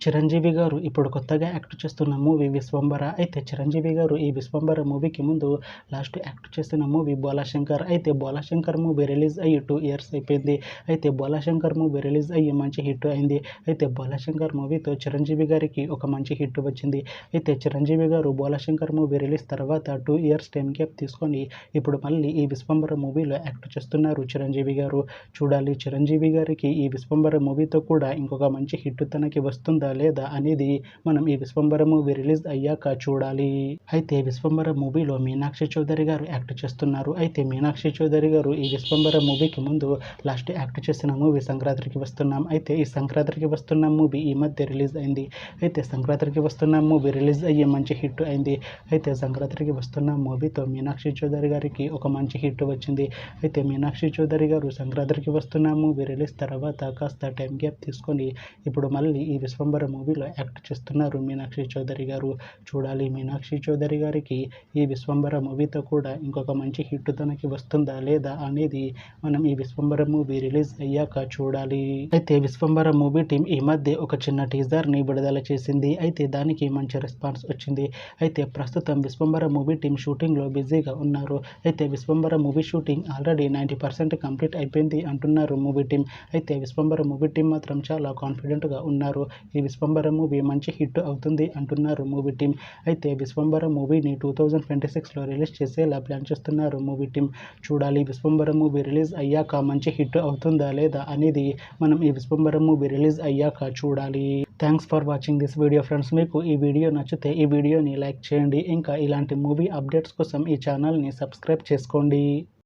చిరంజీవి గారు ఇప్పుడు కొత్తగా యాక్ట్ చేస్తున్న మూవీ 'విశ్వంబర'. అయితే చిరంజీవి గారు ఈ 'విశ్వంబర' మూవీకి ముందు లాస్ట్ యాక్ట్ చేసిన మూవీ 'బోలాశంకర్'. అయితే 'బోలాశంకర్' మూవీ రిలీజ్ అయ్యి 2 ఇయర్స్ అయిపోయింది. అయితే 'బోలాశంకర్' మూవీ రిలీజ్ అయ్యి మంచి హిట్ అయింది. అయితే 'బోలాశంకర్' మూవీతో చిరంజీవి గారికి ఒక మంచి హిట్ వచ్చింది. అయితే చిరంజీవి గారు 'బోలాశంకర్' మూవీ రిలీజ్ తర్వాత 2 ఇయర్స్ టైం గ్యాప్ తీసుకొని ఇప్పుడు మళ్ళీ ఈ 'విశ్వంబర' మూవీలో యాక్ట్ చేస్తున్నారు చిరంజీవి గారు. చూడాలి చిరంజీవి గారికి ఈ 'విశ్వంబర' మూవీతో కూడా ఇంకొక మంచి హిట్ తనకి వస్తుందా లేదా అనేది మనం ఈ 'విశ్వంబర' మూవీ రిలీజ్ అయ్యాక చూడాలి. అయితే 'విశ్వంబర' మూవీలో మీనాక్షి చౌదరి గారు యాక్ట్ చేస్తున్నారు. అయితే మీనాక్షి చౌదరి గారు ఈ 'విశ్వంబర' మూవీకి ముందు లాస్ట్ యాక్ట్ చేసిన మూవీ 'సంక్రాంతికి వస్తున్నాం'. అయితే ఈ 'సంక్రాంతికి వస్తున్నాం' మూవీ ఈ మధ్య రిలీజ్ అయింది. అయితే 'సంక్రాంతికి వస్తున్నాం' మూవీ రిలీజ్ అయ్యి మంచి హిట్ అయింది. అయితే 'సంక్రాంతికి వస్తున్నాం' మూవీతో మీనాక్షి చౌదరి గారికి ఒక మంచి హిట్ వచ్చింది. అయితే మీనాక్షి చౌదరి గారు 'సంక్రాంతికి వస్తున్నాం' మూవీ రిలీజ్ తర్వాత కాస్త టైం గ్యాప్ తీసుకొని ఇప్పుడు మళ్ళీ ఈ 'విశ్వంబర' మూవీలో యాక్ట్ చేస్తున్నారు మీనాక్షి చౌదరి గారు. చూడాలి మీనాక్షి చౌదరి గారికి ఈ 'విశ్వంబర' మూవీతో కూడా ఇంకొక మంచి హిట్ తనకి వస్తుందా లేదా అనేది మనం ఈ 'విశ్వంబర' మూవీ రిలీజ్ అయ్యాక చూడాలి. అయితే 'విశ్వంబర' మూవీ టీం ఈ మధ్య ఒక చిన్న టీజర్ని విడుదల చేసింది. అయితే దానికి మంచి రెస్పాన్స్ వచ్చింది. అయితే ప్రస్తుతం 'విశ్వంబర' మూవీ టీం షూటింగ్లో బిజీగా ఉన్నారు. అయితే 'Vishwambhara' movie shooting already 90% complete అయిపోయింది అంటున్నారు మూవీ టీం. అయితే 'విశ్వంబర' మూవీ టీం మాత్రం చాలా కాన్ఫిడెంట్గా ఉన్నారు. ఈ 'విశ్వంబర' మూవీ మంచి హిట్ అవుతుంది అంటున్నారు మూవీ టీం. అయితే 'విశ్వంబర' మూవీని 2026లో రిలీజ్ చేసేలా ప్లాన్ చేస్తున్నారు మూవీ టీం. చూడాలి 'విశ్వంబర' మూవీ రిలీజ్ అయ్యాక మంచి హిట్ అవుతుందా లేదా అనేది మనం ఈ 'విశ్వంబర' మూవీ రిలీజ్ అయ్యాక చూడాలి. Thanks for watching this video friends. మీకు ఈ వీడియో నచ్చితే ఈ వీడియోని లైక్ చేయండి. ఇంకా ఇలాంటి మూవీ అప్డేట్స్ కోసం ఈ ఛానల్ని సబ్స్క్రైబ్ చేసుకోండి.